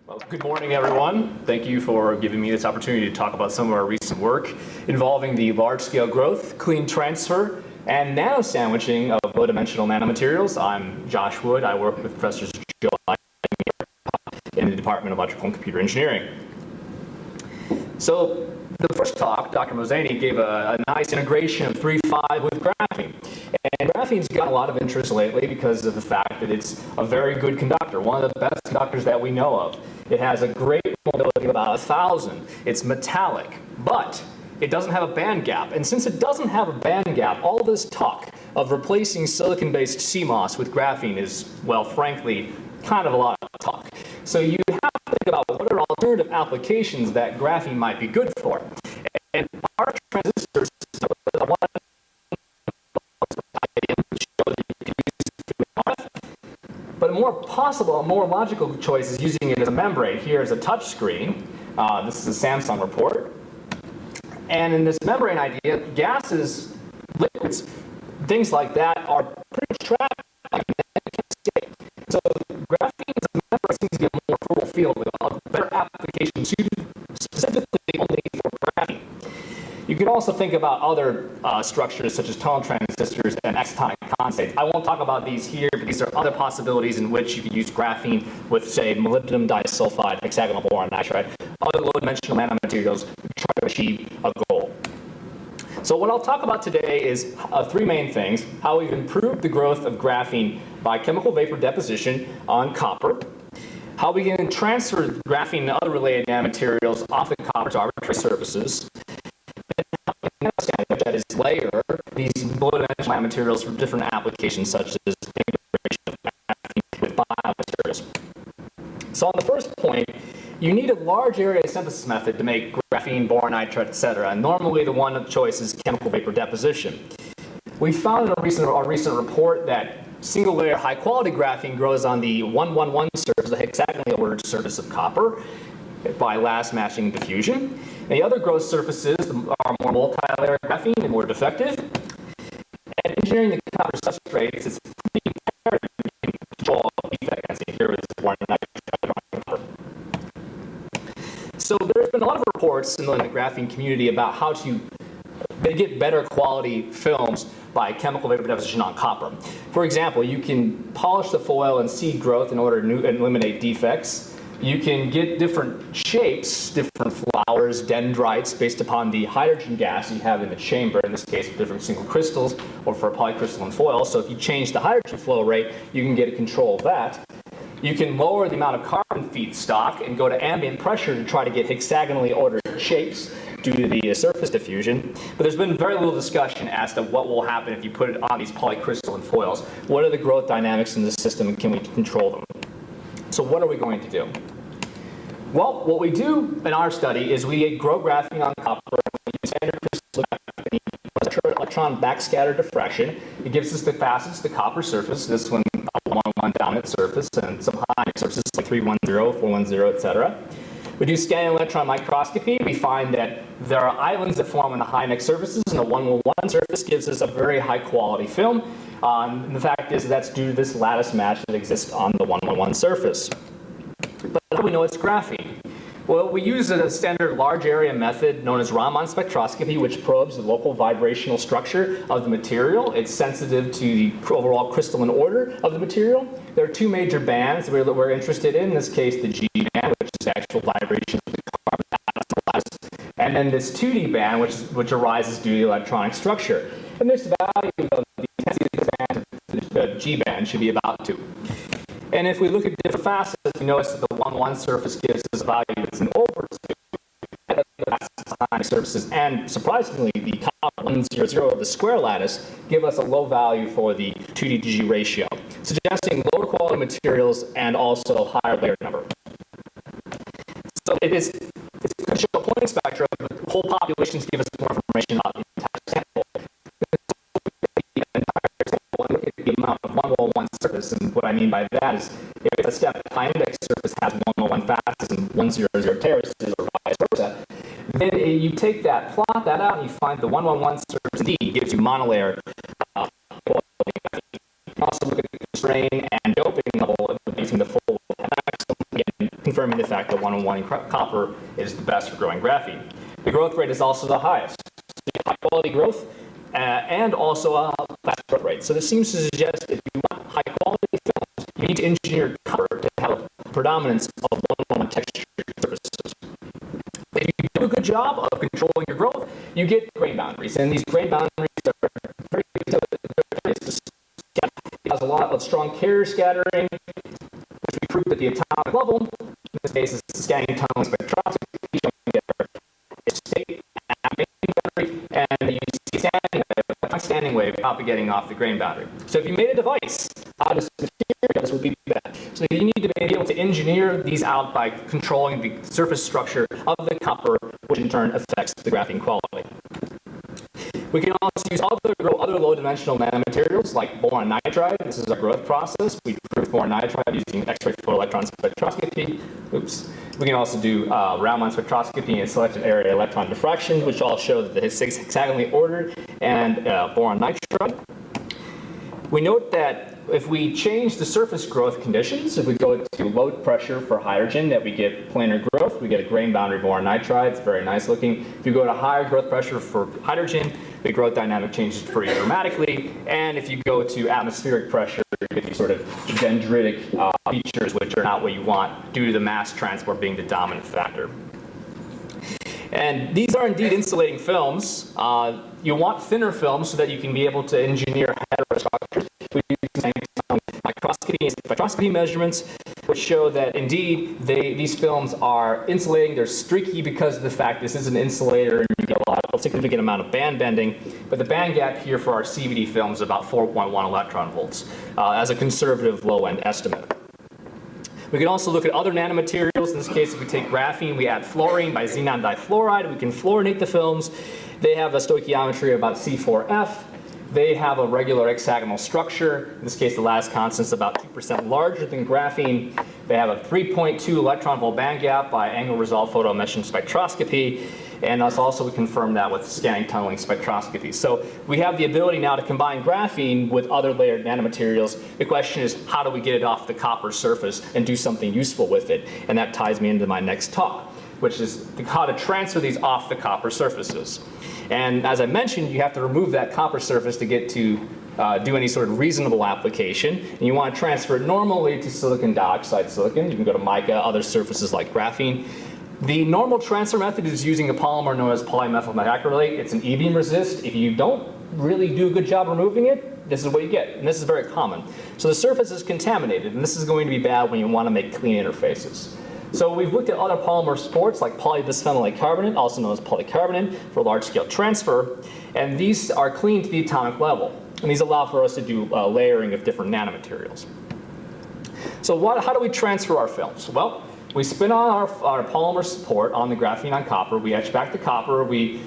Well, good morning, everyone. Thank you for giving me this opportunity to talk about some of our recent work involving the large-scale growth, clean transfer, and nanosandwiching of low-dimensional nanomaterials. I'm Josh Wood. I work with Professors Joe in the Department of Electrical and Computer Engineering. So the first talk, Dr. Mozzani gave a nice integration of 3.5 with graphene. And graphene's got a lot of interest lately because of the fact that it's a very good conductor, one of the best conductors that we know of. It has a great mobility of about 1,000. It's metallic, but it doesn't have a band gap. And since it doesn't have a band gap, all this talk of replacing silicon-based CMOS with graphene is, well, frankly, kind of a lot of talk. So you have to think about what are alternative applications that graphene might be good for. And our transistors are one but a more logical choice is using it as a membrane. Here is a touch screen. This is a Samsung report. And in this membrane idea, gases, liquids, things like that are pretty trapped like magnetic state. So graphene as a membrane seems to be a more fertile field with a better application suited specifically only for graphene. You can also think about other structures such as tunnel transistors and exciton condensates. I won't talk about these here, but these are other possibilities in which you could use graphene with, say, molybdenum disulfide, hexagonal boron nitride, other low-dimensional nanomaterials to try to achieve a goal. So what I'll talk about today is three main things: how we've improved the growth of graphene by chemical vapor deposition on copper, how we can transfer graphene and other related nanomaterials off the copper to arbitrary surfaces, that is layer these low-dimensional materials for different applications such as integration of graphene with biomaterials. So on the first point, you need a large area synthesis method to make graphene, boron nitride, etc. And normally the one of choice is chemical vapor deposition. We found in a recent report that single-layer high-quality graphene grows on the 111 surface, the hexagonally ordered surface of copper, by last matching diffusion. And the other growth surfaces are more multi-layer graphene and more defective. And engineering the copper substrates is pretty imperative to control defect density. Here is boron nitride. So there's been a lot of reports in the graphene community about how to get better quality films by chemical vapor deposition on copper. For example, you can polish the foil and seed growth in order to eliminate defects. You can get different shapes, different flowers, dendrites, based upon the hydrogen gas you have in the chamber, in this case, for different single crystals or for a polycrystalline foil. So if you change the hydrogen flow rate, you can get a control of that. You can lower the amount of carbon feedstock and go to ambient pressure to try to get hexagonally ordered shapes due to the surface diffusion. But there's been very little discussion as to what will happen if you put it on these polycrystalline foils. What are the growth dynamics in the system, and can we control them? So what are we going to do? Well, what we do in our study is we grow graphene on copper, we use standard crystal graphene, electron backscatter diffraction. It gives us the facets, the copper surface, this one, 111 dominant surface, and some high surfaces like 310, 410, etc. We do scanning electron microscopy. We find that there are islands that form on the high neck surfaces, and the 111 surface gives us a very high quality film. And the fact is that's due to this lattice match that exists on the 111 surface. But how do we know it's graphene? Well, we use a standard large area method known as Raman spectroscopy, which probes the local vibrational structure of the material. It's sensitive to the overall crystalline order of the material. There are two major bands that we're interested in this case, the G band, which is actual vibration of the carbon atoms, and then this 2D band, which arises due to the electronic structure. And this value of the intensity of this band, the G band, should be about 2. And if we look at different facets, we notice that the 1-1 surface gives us a value that's an over 2. The facets, surfaces, and surprisingly, the copper 100 of the square lattice give us a low value for the 2D to G ratio, suggesting lower quality materials and also higher layer number. So it's going to show a point spectrum, but whole populations give us more information about the entire sample. The amount of 101 surface, and what I mean by that is if a step high index surface has 101 facets and 100 terraces or vice versa, then you take that, plot that out, and you find the 111 surface indeed gives you monolayer quality. You can also look at the strain and doping level between the full maximum, again, confirming confirming the fact that 1-on-1 copper is the best for growing graphene. The growth rate is also the highest. High quality growth and also a fast growth rate. So this seems to suggest if you want high quality films, you need to engineer copper to have a predominance of 1-on-1 texture surfaces. If you do a good job of controlling your growth, you get grain boundaries, and these grain boundaries are very nice. It has a lot of strong carrier scattering, which we proved at the atomic level. In this case, it's scanning tunneling spectroscopy showing that state and you see standing wave propagating off the grain boundary. So if you made a device out of this material, this would be bad. So you need to be able to engineer these out by controlling the surface structure of the copper, which in turn affects the graphene quality. We can also use other low-dimensional nanomaterials like boron nitride. This is our growth process. We prove boron nitride using X-ray photoelectron spectroscopy. Oops. We can also do Raman spectroscopy and selected area electron diffraction, which all show that it's hexagonally ordered, and boron nitride. We note that if we change the surface growth conditions, if we go to low pressure for hydrogen, that we get planar growth, we get a grain boundary boron nitride, it's very nice looking. If you go to higher growth pressure for hydrogen, the growth dynamic changes pretty dramatically. And if you go to atmospheric pressure, you get these sort of dendritic features, which are not what you want due to the mass transport being the dominant factor. And these are indeed insulating films. You want thinner films so that you can be able to engineer heterostructures. We use microscopy and spectroscopy measurements, which show that indeed these films are insulating. They're streaky because of the fact this is an insulator and you get a significant amount of band bending. But the band gap here for our CVD film is about 4.1 electron volts as a conservative low-end estimate. We can also look at other nanomaterials. In this case, if we take graphene, we add fluorine by xenon difluoride. We can fluorinate the films. They have a stoichiometry of about C4F. They have a regular hexagonal structure. In this case, the lattice constant is about 2% larger than graphene. They have a 3.2 electron volt band gap by angle resolved photoemission spectroscopy. And also we confirm that with scanning tunneling spectroscopy. So we have the ability now to combine graphene with other layered nanomaterials. The question is, how do we get it off the copper surface and do something useful with it? And that ties me into my next talk, which is how to transfer these off the copper surfaces. And as I mentioned, you have to remove that copper surface to get to do any sort of reasonable application. And you want to transfer it normally to silicon dioxide silicon. You can go to mica, other surfaces like graphene. The normal transfer method is using a polymer known as polymethyl methacrylate. It's an e-beam resist. If you don't really do a good job removing it, this is what you get. And this is very common. So the surface is contaminated, and this is going to be bad when you want to make clean interfaces. So we've looked at other polymer supports like polybisphenoate carbonate, also known as polycarbonate, for large-scale transfer. And these are clean to the atomic level. And these allow for us to do layering of different nanomaterials. So how do we transfer our films? Well, we spin on our polymer support on the graphene on copper. We etch back the copper. We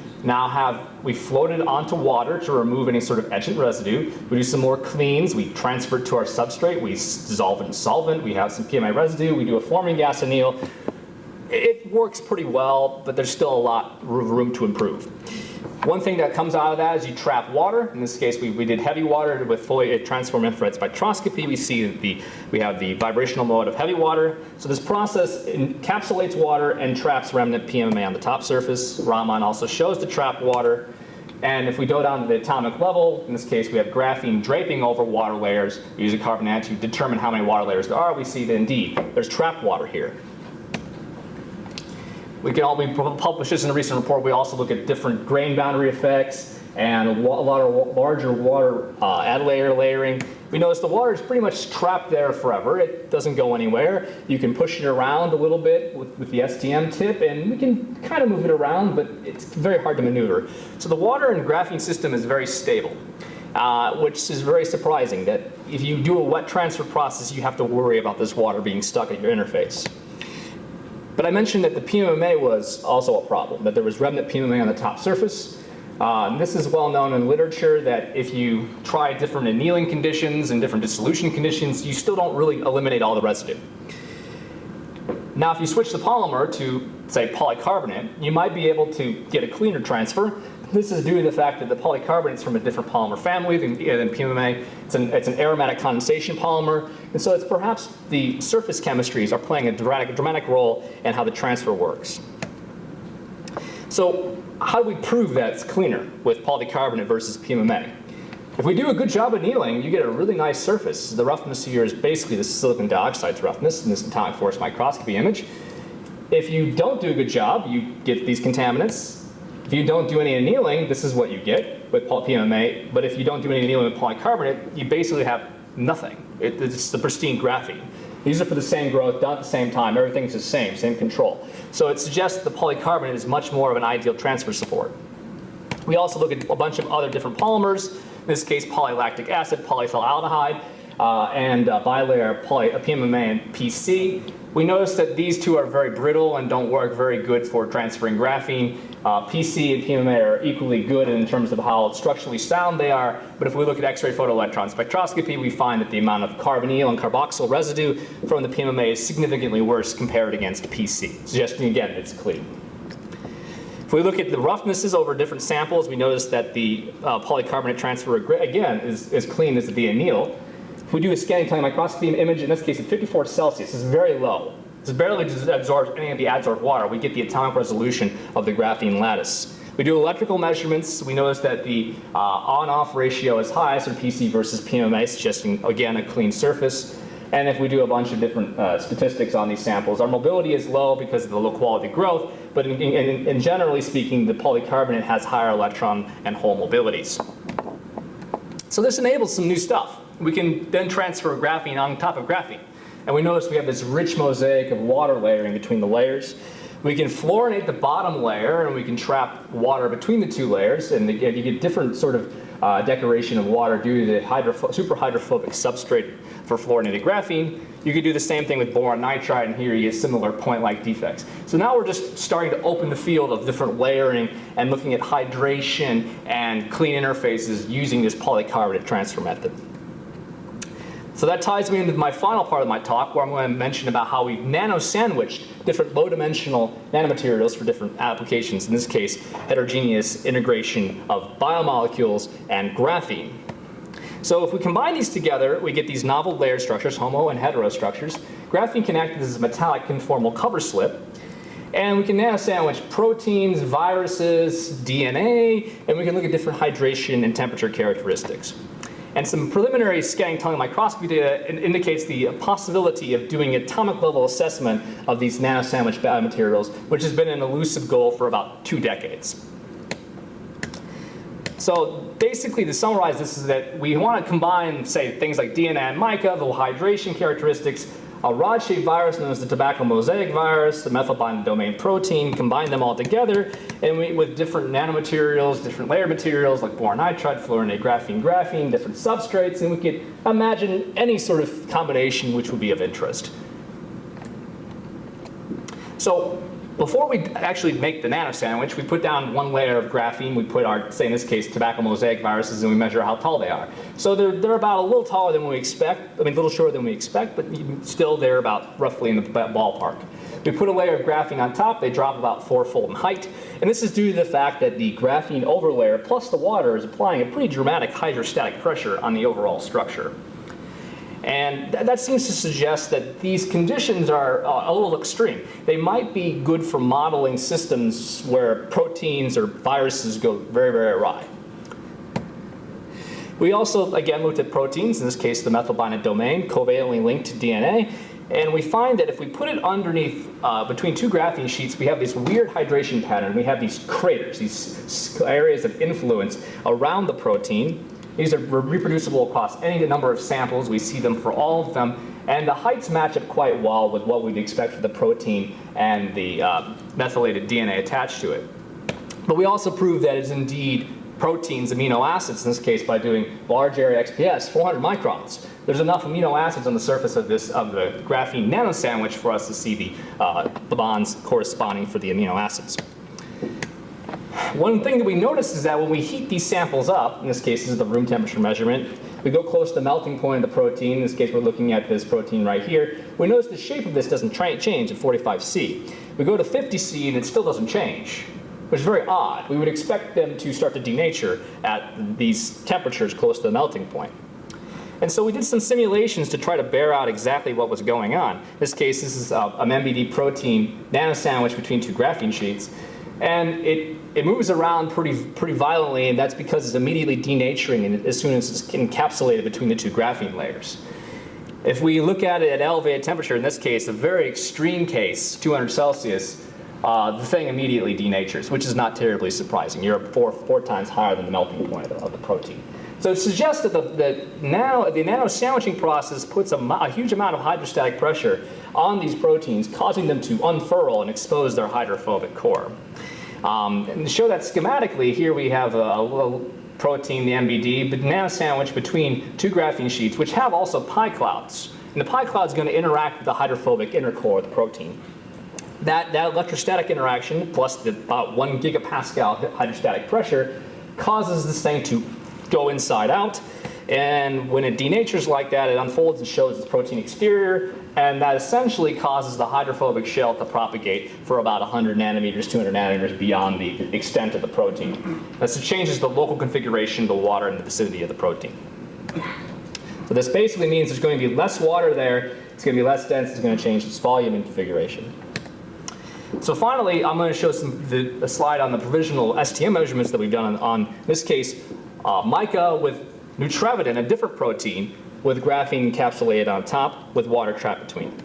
float it onto water to remove any sort of etchant residue. We do some more cleans. We transfer it to our substrate. We dissolve it in solvent. We have some PMI residue. We do a forming gas anneal. It works pretty well, but there's still a lot of room to improve. One thing that comes out of that is you trap water. In this case, we did heavy water with fully transform infrared spectroscopy. We see that we have the vibrational mode of heavy water. So this process encapsulates water and traps remnant PMMA on the top surface. Raman also shows the trapped water. And if we go down to the atomic level, in this case, we have graphene draping over water layers. We use a carbon nanotube to determine how many water layers there are. We see that indeed there's trapped water here. We published this in a recent report. We also look at different grain boundary effects and a lot of larger water add layer layering. We notice the water is pretty much trapped there forever. It doesn't go anywhere. You can push it around a little bit with the STM tip, and we can kind of move it around, but it's very hard to maneuver. So the water in the graphene system is very stable, which is very surprising that if you do a wet transfer process, you have to worry about this water being stuck at your interface. But I mentioned that the PMMA was also a problem, that there was remnant PMMA on the top surface. This is well known in literature that if you try different annealing conditions and different dissolution conditions, you still don't really eliminate all the residue. Now if you switch the polymer to, say, polycarbonate, you might be able to get a cleaner transfer. This is due to the fact that the polycarbonate is from a different polymer family than PMMA. It's an aromatic condensation polymer, and so it's perhaps the surface chemistries are playing a dramatic role in how the transfer works. So how do we prove that it's cleaner with polycarbonate versus PMMA? If we do a good job of annealing, you get a really nice surface. The roughness here is basically the silicon dioxide's roughness in this atomic force microscopy image. If you don't do a good job, you get these contaminants. If you don't do any annealing, this is what you get with PMMA. But if you don't do any annealing with polycarbonate, you basically have nothing. It's the pristine graphene. These are for the same growth, done at the same time. Everything's the same control. So it suggests that the polycarbonate is much more of an ideal transfer support. We also look at a bunch of other different polymers. In this case, polylactic acid, polyphenolaldehyde, and bilayer PMMA and PC. We notice that these two are very brittle and don't work very good for transferring graphene. PC and PMMA are equally good in terms of how structurally sound they are, but if we look at X-ray photoelectron spectroscopy, we find that the amount of carbonyl and carboxyl residue from the PMMA is significantly worse compared against PC, suggesting again it's clean. If we look at the roughnesses over different samples, we notice that the polycarbonate transfer, again, is clean as the anneal. If we do a scanning tele microscopy image, in this case at 54 Celsius, this is very low. This barely absorbs any of the adsorbed water. We get the atomic resolution of the graphene lattice. We do electrical measurements. We notice that the on-off ratio is highest in PC versus PMMA, suggesting, again, a clean surface. And if we do a bunch of different statistics on these samples, our mobility is low because of the low quality growth, but in generally speaking, the polycarbonate has higher electron and hole mobilities. So this enables some new stuff. We can then transfer graphene on top of graphene. And we notice we have this rich mosaic of water layering between the layers. We can fluorinate the bottom layer, and we can trap water between the two layers, and you get different sort of decoration of water due to the super hydrophobic substrate for fluorinated graphene. You could do the same thing with boron nitride, and here you get similar point-like defects. So now we're just starting to open the field of different layering and looking at hydration and clean interfaces using this polycarbonate transfer method. So that ties me into my final part of my talk, where I'm going to mention about how we've nano-sandwiched different low-dimensional nanomaterials for different applications, in this case, heterogeneous integration of biomolecules and graphene. So if we combine these together, we get these novel layered structures, homo and hetero structures. Graphene can act as a metallic conformal cover slip. And we can nano-sandwich proteins, viruses, DNA, and we can look at different hydration and temperature characteristics. And some preliminary scanning tele microscopy data indicates the possibility of doing atomic level assessment of these nano-sandwiched biomaterials, which has been an elusive goal for about 2 decades. So basically, to summarize this, is that we want to combine, say, things like DNA and mica, the hydration characteristics, a rod-shaped virus known as the tobacco mosaic virus, the methyl-binding domain protein, combine them all together, and with different nanomaterials, different layer materials like boron nitride, fluorinated graphene, different substrates, and we could imagine any sort of combination which would be of interest. So before we actually make the nano sandwich, we put down one layer of graphene. We put our, say in this case, tobacco mosaic viruses, and we measure how tall they are. So they're about a little taller than we expect. I mean, a little shorter than we expect, but still they're about roughly in the ballpark. We put a layer of graphene on top. They drop about 4-fold in height. And this is due to the fact that the graphene overlayer plus the water is applying a pretty dramatic hydrostatic pressure on the overall structure. And that seems to suggest that these conditions are a little extreme. They might be good for modeling systems where proteins or viruses go very, very awry. We also, again, looked at proteins, in this case the methyl-binding domain, covalently linked to DNA. And we find that if we put it underneath, between 2 graphene sheets, we have this weird hydration pattern. We have these craters, these areas of influence around the protein. These are reproducible across any number of samples. We see them for all of them. And the heights match up quite well with what we'd expect for the protein and the methylated DNA attached to it. But we also prove that it's indeed proteins, amino acids, in this case by doing large area XPS, 400 microns. There's enough amino acids on the surface of the graphene nano sandwich for us to see the bonds corresponding for the amino acids. One thing that we notice is that when we heat these samples up, in this case this is the room temperature measurement, we go close to the melting point of the protein. In this case we're looking at this protein right here. We notice the shape of this doesn't change at 45 C. We go to 50 C and it still doesn't change. which is very odd. We would expect them to start to denature at these temperatures close to the melting point. And so we did some simulations to try to bear out exactly what was going on. In this case, this is an MBD protein nano-sandwiched between two graphene sheets. And it moves around pretty violently, and that's because it's immediately denaturing as soon as it's encapsulated between the two graphene layers. If we look at it at elevated temperature, in this case, a very extreme case, 200 Celsius, the thing immediately denatures, which is not terribly surprising. You're four times higher than the melting point of the protein. So it suggests that the nano-sandwiching process puts a huge amount of hydrostatic pressure on these proteins, causing them to unfurl and expose their hydrophobic core. And to show that schematically, here we have a little protein, the MBD, but nano-sandwiched between two graphene sheets, which have also pi clouds. And the pi cloud is going to interact with the hydrophobic inner core of the protein. That electrostatic interaction, plus the about 1 gigapascal hydrostatic pressure, causes this thing to go inside out, and when it denatures like that, it unfolds and shows its protein exterior, and that essentially causes the hydrophobic shell to propagate for about 100 nanometers, 200 nanometers beyond the extent of the protein. This changes the local configuration of the water in the vicinity of the protein. So this basically means there's going to be less water there, it's going to be less dense, it's going to change its volume and configuration. So finally, I'm going to show a slide on the provisional STM measurements that we've done on in this case, mica with nutravidin, a different protein, with graphene encapsulated on top with water trapped between.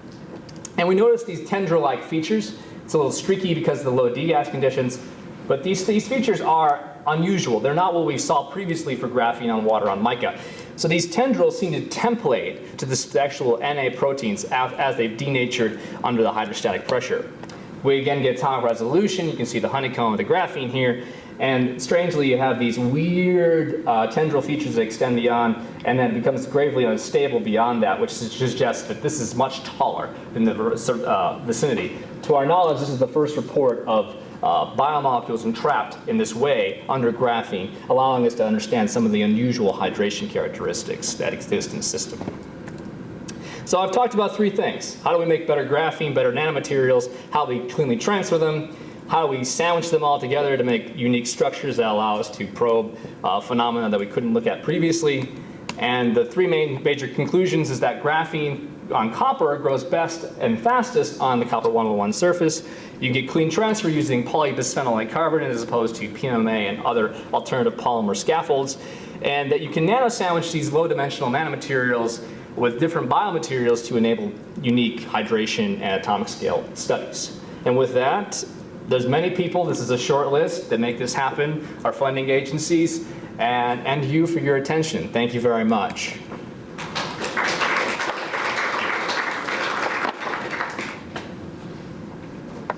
And we notice these tendril-like features. It's a little streaky because of the low D-gas conditions, but these features are unusual. They're not what we saw previously for graphene on water on mica. So these tendrils seem to template to the actual Na proteins as they've denatured under the hydrostatic pressure. We again get atomic resolution. You can see the honeycomb of the graphene here. And strangely, you have these weird tendril features that extend beyond, and then it becomes gravely unstable beyond that, which suggests that this is much taller than the vicinity. To our knowledge, this is the first report of biomolecules entrapped in this way under graphene, allowing us to understand some of the unusual hydration characteristics that exist in the system. So I've talked about three things. How do we make better graphene, better nanomaterials, how do we cleanly transfer them, how do we sandwich them all together to make unique structures that allow us to probe phenomena that we couldn't look at previously. And the three major conclusions is that graphene on copper grows best and fastest on the copper 111 surface. You get clean transfer using polybisphenoate carbonate as opposed to PMMA and other alternative polymer scaffolds. And that you can nano-sandwich these low-dimensional nanomaterials with different biomaterials to enable unique hydration and atomic scale studies. And with that, there's many people, this is a short list, that make this happen, our funding agencies, and you for your attention. Thank you very much.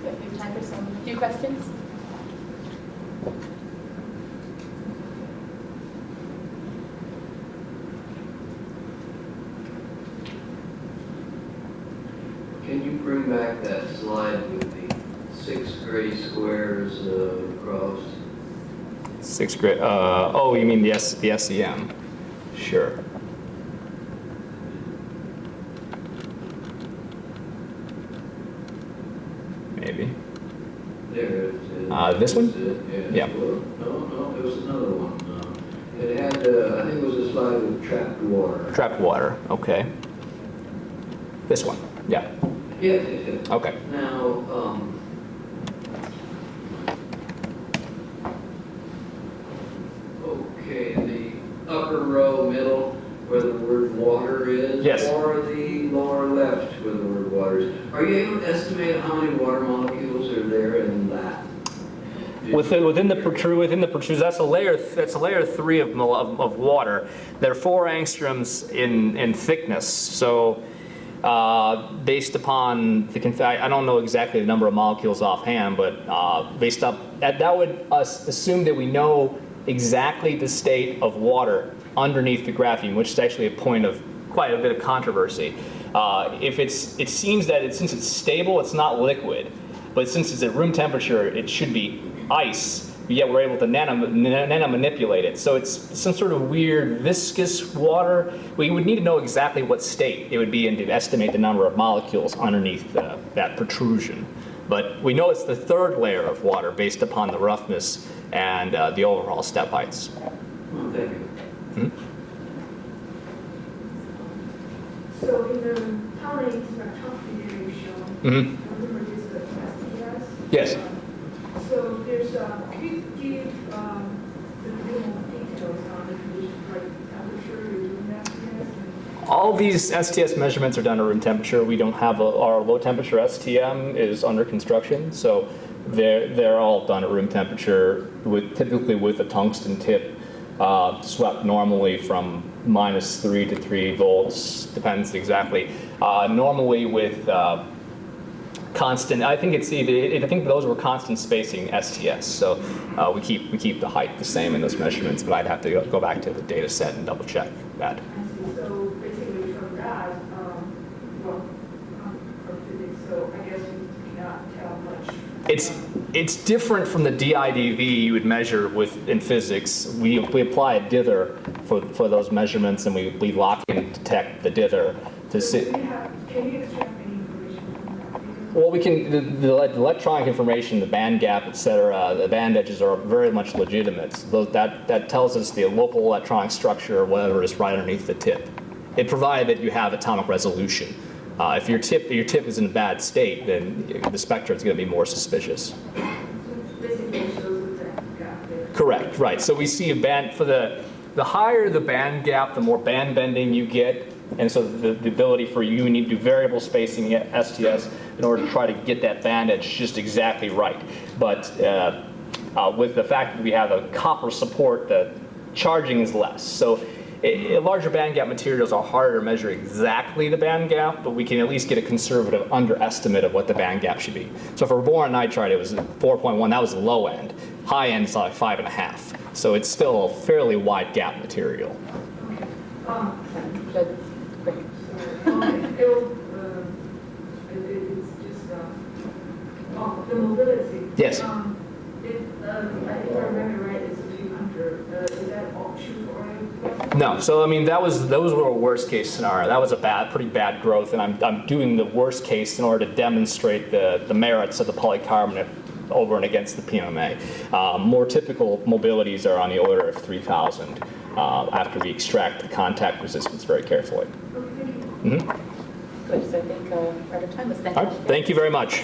We have time for a few questions. Can you bring back that slide with the 6 gray squares across? 6 gray, oh, you mean the SEM? Sure. Maybe. There it is. This one? Yeah. Yeah. Well, no, there was another one. It had, I think it was a slide with trapped water. Trapped water, okay. This one, yeah. Yeah. Okay. Now, okay, the upper row, middle, where the word water is, yes, or the lower left where the word water is. Are you able to estimate how many water molecules are there in that? Within the protrusion, that's a layer 3 of water. They're 4 angstroms in thickness. So based upon the I don't know exactly the number of molecules offhand, but based up that would assume that we know exactly the state of water underneath the graphene, which is actually a point of quite a bit of controversy. It seems that since it's stable, it's not liquid, but since it's at room temperature, it should be ice, but yet we're able to nano manipulate it. So it's some sort of weird viscous water. We would need to know exactly what state it would be in to estimate the number of molecules underneath that protrusion. but we know it's the third layer of water based upon the roughness and the overall step heights. Oh, thank you. So in the tunneling spectroscopy that you showed, remember this the STS? Yes. So there's, could you give the real details on the conditions, like temperature, you're doing that STS? All these STS measurements are done at room temperature. We don't have our low temperature STM is under construction, so they're all done at room temperature, typically with a tungsten tip, swept normally from -3 to 3 volts, depends exactly. Normally with constant, I think those were constant spacing STS, so we keep the height the same in those measurements, but I'd have to go back to the data set and double check that. I see. So basically from that, well, from physics, so I guess we cannot tell much. It's different from the DIDV you would measure in physics. We apply a dither for those measurements, and we lock and detect the dither to see. Can you extract any information from that? Well, we can, the electronic information, the band gap, et cetera, the band edges are very much legitimate. That tells us the local electronic structure or whatever is right underneath the tip. It provided that you have atomic resolution. If your tip is in a bad state, then the spectra is going to be more suspicious. So basically it shows that gap there. Correct, right. So we see a band, for the higher the band gap, the more band bending you get. And so the ability for you need to do variable spacing at STS in order to try to get that band edge just exactly right. But with the fact that we have a copper support, the charging is less. So larger band gap materials are harder to measure exactly the band gap, but we can at least get a conservative underestimate of what the band gap should be. So for boron nitride, it was 4.1. That was the low end. High end is like 5.5. So it's still a fairly wide gap material. Okay. It's just the mobility. Yes. I think I remember right, it's a few hundred. Is that all true for oil? No, so I mean those were a worst case scenario. That was a pretty bad growth, and I'm doing the worst case in order to demonstrate the merits of the polycarbonate over and against the PMMA. More typical mobilities are on the order of 3,000 after we extract the contact resistance very carefully. Good, so I think we're out of time. Let's thank All right, thank you very much.